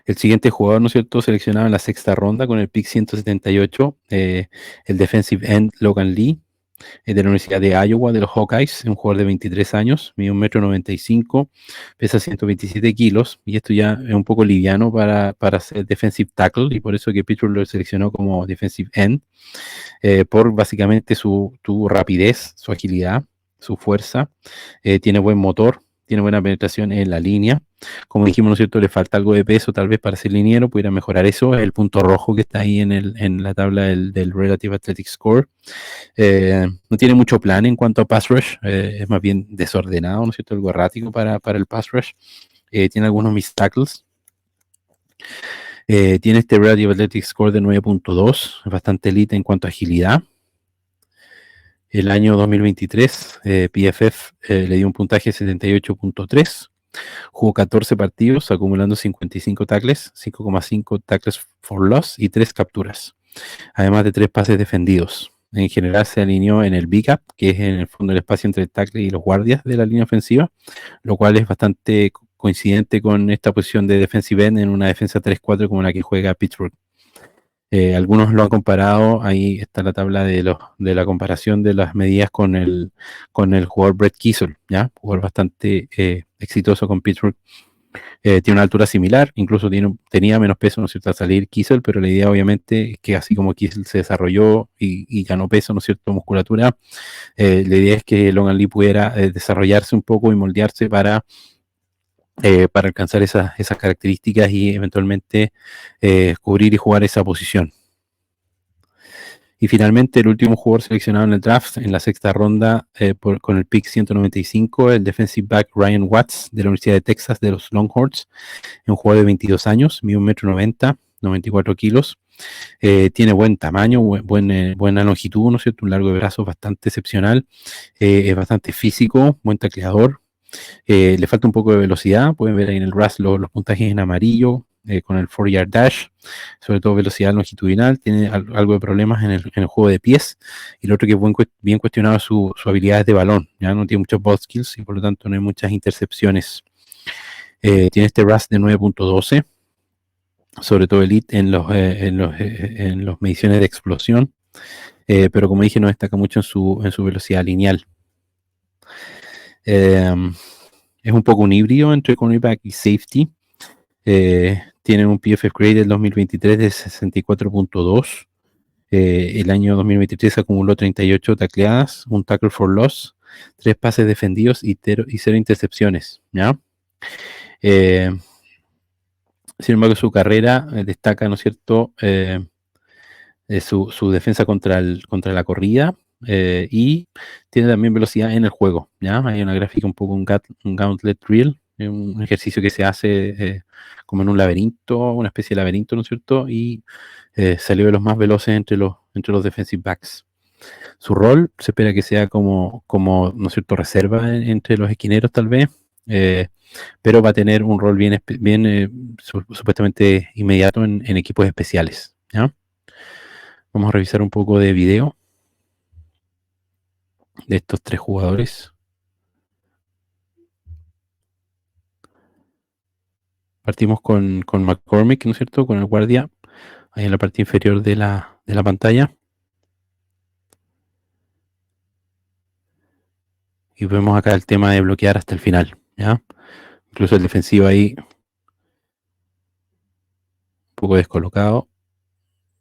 El siguiente jugador, ¿no es cierto?, seleccionado en la sexta ronda con el pick 178, el defensive end Logan Lee, de la Universidad de Iowa, de los Hawkeyes, un jugador de 23 años, mide 1,95 m, pesa 127 kilos, y esto ya es un poco liviano para ser defensive tackle, y por eso que Pittsburgh lo seleccionó como defensive end, por básicamente su rapidez, su agilidad, su fuerza, tiene buen motor, tiene buena penetración en la línea. Como dijimos, ¿no es cierto?, le falta algo de peso tal vez para ser liniero, pudiera mejorar eso, es el punto rojo que está ahí en la tabla del Relative Athletic Score. No tiene mucho plan en cuanto a pass rush, es más bien desordenado, ¿no es cierto?, algo errático para el pass rush. Tiene algunos missed tackles. Tiene este Relative Athletic Score de 9.2, es bastante elite en cuanto a agilidad. El año 2023, PFF le dio un puntaje de 78.3. Jugó 14 partidos, acumulando 55 tackles, 5,5 tackles for loss y 3 capturas, además de 3 pases defendidos. En general se alineó en el big up, que es en el fondo el espacio entre el tackle y los guardias de la línea ofensiva, lo cual es bastante coincidente con esta posición de defensive end en una defensa 3-4 como la que juega Pittsburgh. Algunos lo han comparado, ahí está la tabla de la comparación de las medidas con el jugador Brett Kiesel, ¿ya? Jugador bastante exitoso con Pittsburgh. Tiene una altura similar, incluso tenía menos peso, ¿no es cierto?, al salir Kiesel, pero la idea obviamente es que así como Kiesel se desarrolló y ganó peso, ¿no es cierto?, musculatura, la idea es que Logan Lee pudiera desarrollarse un poco y moldearse para alcanzar esas características y eventualmente cubrir y jugar esa posición. Y finalmente el último jugador seleccionado en el draft en la sexta ronda con el pick 195, el defensive back Ryan Watts de la Universidad de Texas de los Longhorns, un jugador de 22 años, mide 1,90 m, 94 kilos, tiene buen tamaño, buena longitud, ¿no es cierto?, un largo de brazos bastante excepcional, es bastante físico, buen tacleador. Le falta un poco de velocidad, pueden ver ahí en el RAS los puntajes en amarillo, con el 4-yard dash, sobre todo velocidad longitudinal, tiene algo de problemas en el juego de pies, y lo otro que es bien cuestionado es su habilidad de balón, ya no tiene muchos ball skills y por lo tanto no hay muchas intercepciones. Tiene este RAS de 9.12, sobre todo elite en las mediciones de explosión, pero como dije no destaca mucho en su velocidad lineal. Es un poco un híbrido entre cornerback y safety. Tienen un PFF grade del 2023 de 64.2. El año 2023 acumuló 38 tacleadas, un tackle for loss, 3 pases defendidos y 0 intercepciones, ¿ya? Sin embargo, su carrera destaca, ¿no es cierto?, su defensa contra la corrida, y tiene también velocidad en el juego, ¿ya? Hay una gráfica un poco un gauntlet drill, un ejercicio que se hace como en un laberinto, una especie de laberinto, ¿no es cierto? Y salió de los más veloces entre los defensive backs. Su rol se espera que sea como ¿no es cierto?, reserva entre los esquineros tal vez, pero va a tener un rol bien supuestamente inmediato en equipos especiales, ¿ya? Vamos a revisar un poco de video de estos 3 jugadores. Partimos con McCormick, ¿no es cierto?, con el guardia, ahí en la parte inferior de la pantalla. Y vemos acá el tema de bloquear hasta el final, ¿ya? Incluso el defensivo ahí, un poco descolocado,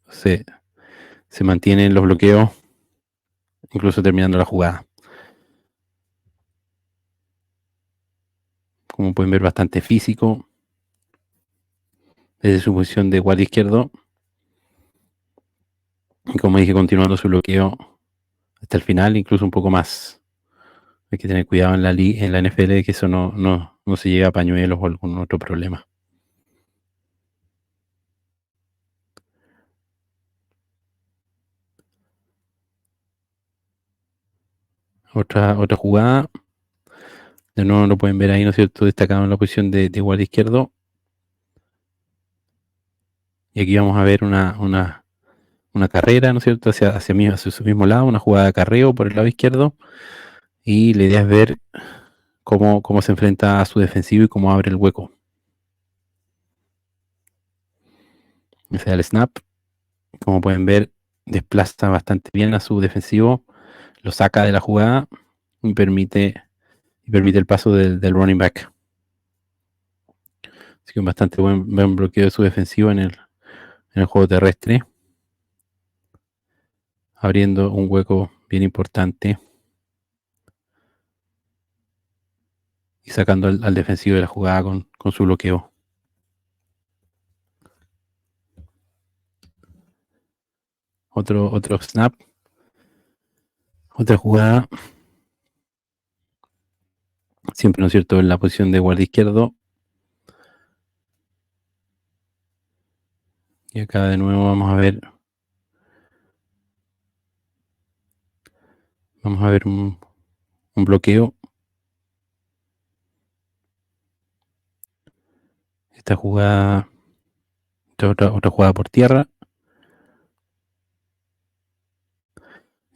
se mantienen los bloqueos, incluso terminando la jugada. Como pueden ver, bastante físico, desde su posición de guardia izquierdo. Y como dije, continuando su bloqueo hasta el final, incluso un poco más. Hay que tener cuidado en la NFL de que eso no se llegue a pañuelos o algún otro problema. Otra jugada. De nuevo lo pueden ver ahí, ¿no es cierto?, destacado en la posición de guardia izquierdo. Y aquí vamos a ver una carrera, ¿no es cierto?, hacia su mismo lado, una jugada de acarreo por el lado izquierdo. Y la idea es ver cómo se enfrenta a su defensivo y cómo abre el hueco. ese da el snap. Como pueden ver, desplaza bastante bien a su defensivo, lo saca de la jugada y permite el paso del running back. Así que un bastante buen bloqueo de su defensivo en el juego terrestre, abriendo un hueco bien importante y sacando al defensivo de la jugada con su bloqueo. Otro snap, otra jugada, siempre, ¿no es cierto?, en la posición de guardia izquierdo. Y acá de nuevo vamos a ver un bloqueo. Esta jugada, otra jugada por tierra.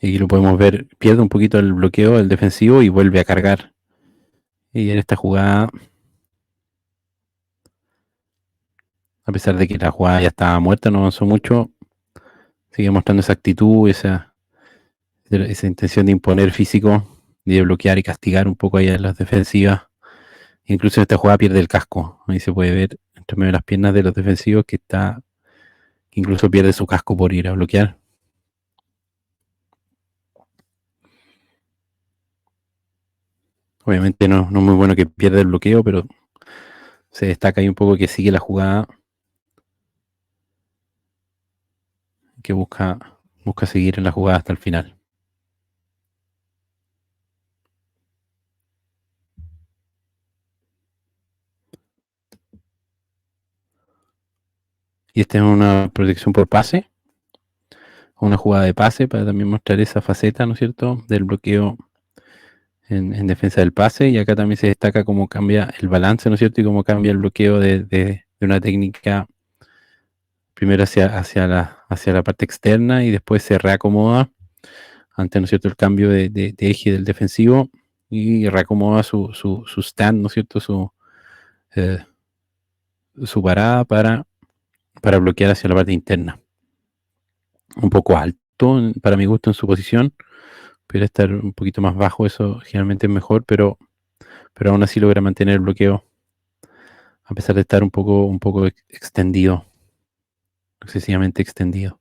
Y aquí lo podemos ver, pierde un poquito el bloqueo, el defensivo, y vuelve a cargar. Y en esta jugada, a pesar de que la jugada ya estaba muerta, no avanzó mucho, sigue mostrando esa actitud, esa intención de imponer físico, de bloquear y castigar un poco ahí a las defensivas. Incluso en esta jugada pierde el casco. Ahí se puede ver entre medio de las piernas de los defensivos que incluso pierde su casco por ir a bloquear. Obviamente no es muy bueno que pierda el bloqueo, pero se destaca ahí un poco que sigue la jugada, que busca seguir en la jugada hasta el final. Y esta es una protección por pase, una jugada de pase para también mostrar esa faceta, ¿no es cierto?, del bloqueo en defensa del pase. Y acá también se destaca cómo cambia el balance, ¿no es cierto?, y cómo cambia el bloqueo de una técnica primero hacia la parte externa y después se reacomoda ante, ¿no es cierto?, el cambio de eje del defensivo, y reacomoda su stand, ¿no es cierto?, su parada para bloquear hacia la parte interna. Un poco alto, para mi gusto, en su posición. Podría estar un poquito más bajo, eso generalmente es mejor, pero aún así logra mantener el bloqueo, a pesar de estar un poco extendido, excesivamente extendido.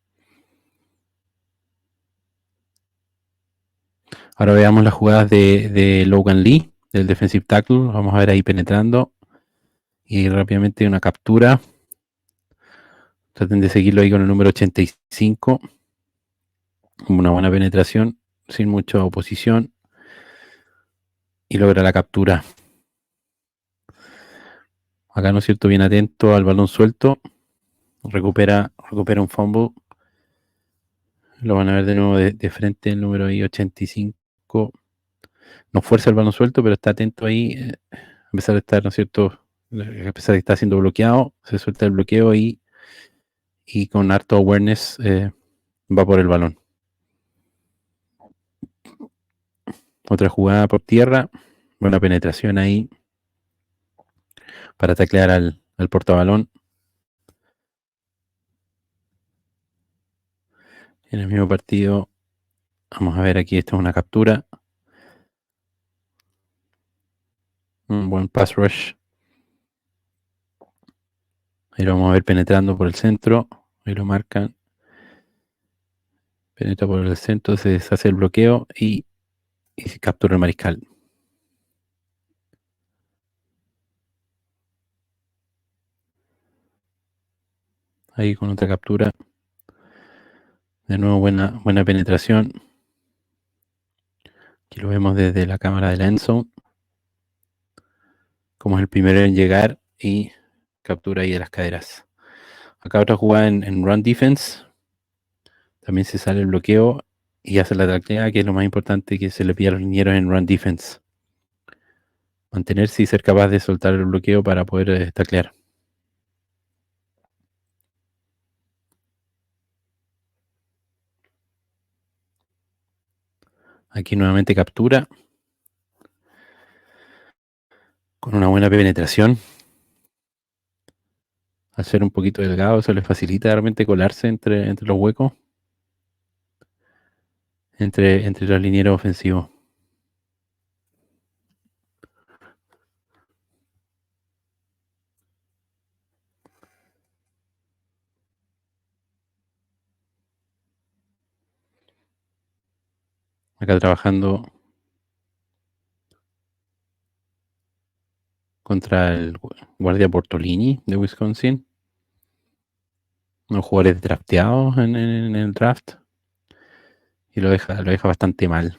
Ahora veamos las jugadas de Logan Lee, del defensive tackle. Vamos a ver ahí penetrando. Y rápidamente una captura. Traten de seguirlo ahí con el número 85. Una buena penetración, sin mucha oposición. Y logra la captura. Acá, ¿no es cierto?, bien atento al balón suelto. Recupera un fumble. Lo van a ver de nuevo de frente, el número ahí 85. No fuerza el balón suelto, pero está atento ahí. A pesar de estar, ¿no es cierto?, a pesar de que está siendo bloqueado, se suelta el bloqueo y con harto awareness va por el balón. Otra jugada por tierra, buena penetración ahí para taclear al portabalón. En el mismo partido, vamos a ver aquí, esta es una captura. Un buen pass rush. Ahí lo vamos a ver penetrando por el centro. Ahí lo marcan. Penetra por el centro, se deshace el bloqueo y se captura el mariscal. Ahí con otra captura. De nuevo buena penetración. Aquí lo vemos desde la cámara de la end zone. Como es el primero en llegar y captura ahí de las caderas. Acá otra jugada en run defense. También se sale el bloqueo y hace la taclea, que es lo más importante que se le pide a los linieros en run defense. Mantenerse y ser capaz de soltar el bloqueo para poder taclear. Aquí nuevamente captura. Con una buena penetración. al ser un poquito delgado, eso les facilita realmente colarse entre los huecos, entre los linieros ofensivos. Acá trabajando contra el guardia Bortolini de Wisconsin. Unos jugadores drafteados en el draft. Y lo deja bastante mal.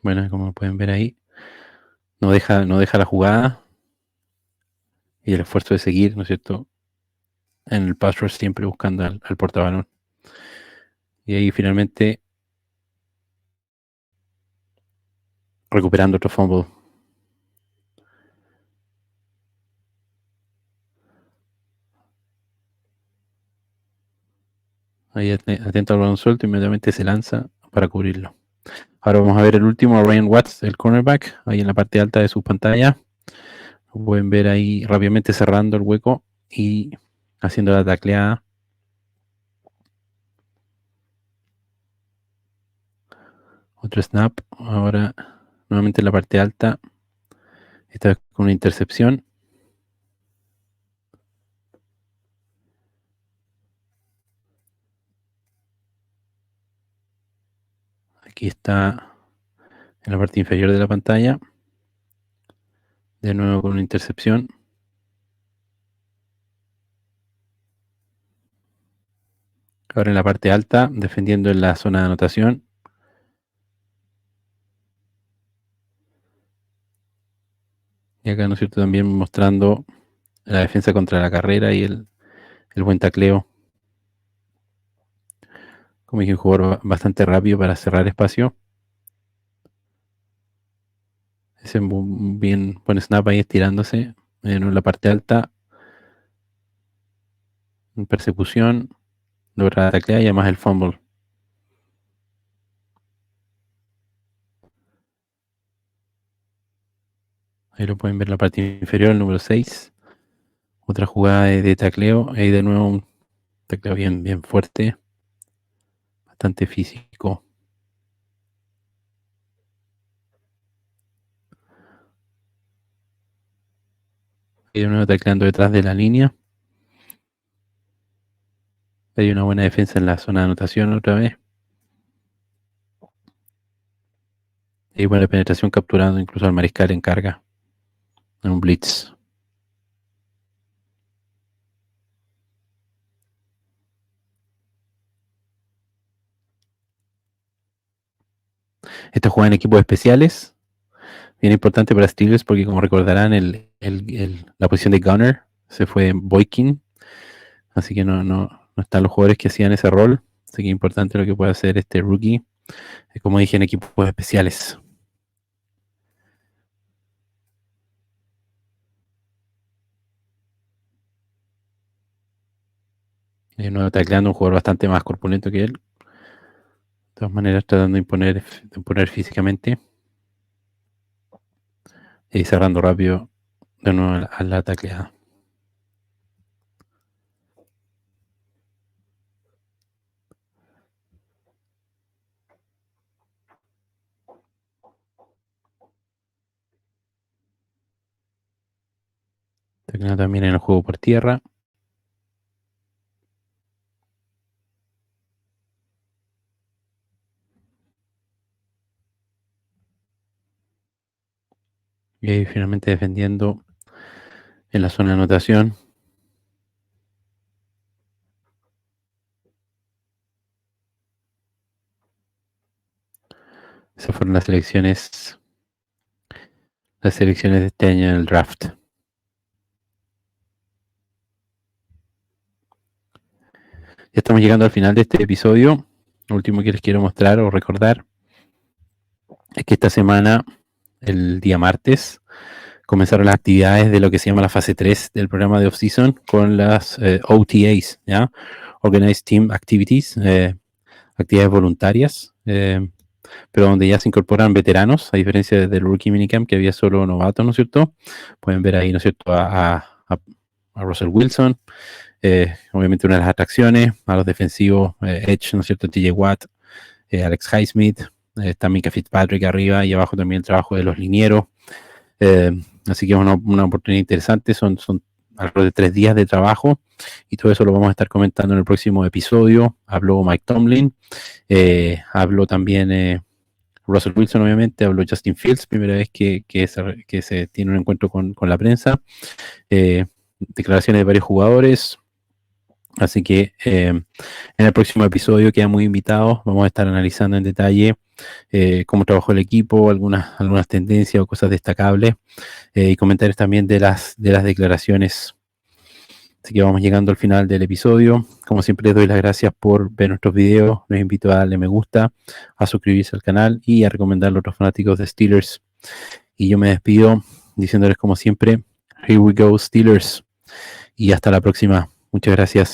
Bueno, como pueden ver ahí, no deja la jugada. Y el esfuerzo de seguir, ¿no es cierto? En el pass rush siempre buscando al portabalón. Y ahí finalmente recuperando otro fumble. Ahí atento al balón suelto, inmediatamente se lanza para cubrirlo. Ahora vamos a ver el último, Ryan Watts, el cornerback, ahí en la parte alta de su pantalla. Lo pueden ver ahí rápidamente cerrando el hueco y haciendo la tacleada. Otro snap, ahora nuevamente en la parte alta, esta vez con una intercepción. Aquí está en la parte inferior de la pantalla. De nuevo con una intercepción. Ahora en la parte alta, defendiendo en la zona de anotación. Y acá, ¿no es cierto?, también mostrando la defensa contra la carrera y el buen tacleo. Como dije, un jugador bastante rápido para cerrar espacio. Ese bien buen snap ahí estirándose en la parte alta. En persecución. Logra taclear y además el fumble. Ahí lo pueden ver en la parte inferior, el número 6. Otra jugada de tacleo. Ahí de nuevo un tacleo bien fuerte. Bastante físico. Y de nuevo tacleando detrás de la línea. Hay una buena defensa en la zona de anotación otra vez. Y buena penetración capturando incluso al mariscal en carga. En un blitz. Esta juega en equipos especiales. Bien importante para Steelers porque, como recordarán, la posición de gunner se fue Boykin. Así que no están los jugadores que hacían ese rol. Así que es importante lo que puede hacer este rookie. Como dije, en equipos especiales. De nuevo tacleando un jugador bastante más corpulento que él. De todas maneras, tratando de imponer físicamente. Y cerrando rápido de nuevo a la tacleada. Tacleando también en el juego por tierra. Y ahí finalmente defendiendo en la zona de anotación. Esas fueron las selecciones de este año en el draft. Ya estamos llegando al final de este episodio. Lo último que les quiero mostrar o recordar es que esta semana, el día martes, comenzaron las actividades de lo que se llama la fase 3 del programa de off-season con las OTAs, ¿ya? Organized Team Activities, actividades voluntarias. pero donde ya se incorporan veteranos, a diferencia del rookie minicamp que había solo novatos, ¿no es cierto? Pueden ver ahí, ¿no es cierto?, a Russell Wilson, obviamente una de las atracciones, a los defensivos, Edge, ¿no es cierto?, TJ Watt, Alex Highsmith, también Micah Fitzpatrick arriba, y abajo también el trabajo de los linieros. Así que es una oportunidad interesante, son alrededor de 3 días de trabajo, y todo eso lo vamos a estar comentando en el próximo episodio. Habló Mike Tomlin, habló también Russell Wilson, obviamente, habló Justin Fields, primera vez que se tiene un encuentro con la prensa, declaraciones de varios jugadores. Así que en el próximo episodio quedan muy invitados, vamos a estar analizando en detalle cómo trabajó el equipo, algunas tendencias o cosas destacables, y comentarios también de las declaraciones. Así que vamos llegando al final del episodio. Como siempre, les doy las gracias por ver nuestros videos. Les invito a darle me gusta, a suscribirse al canal y a recomendarlo a otros fanáticos de Steelers. Y yo me despido diciéndoles, como siempre, here we go Steelers, y hasta la próxima. Muchas gracias.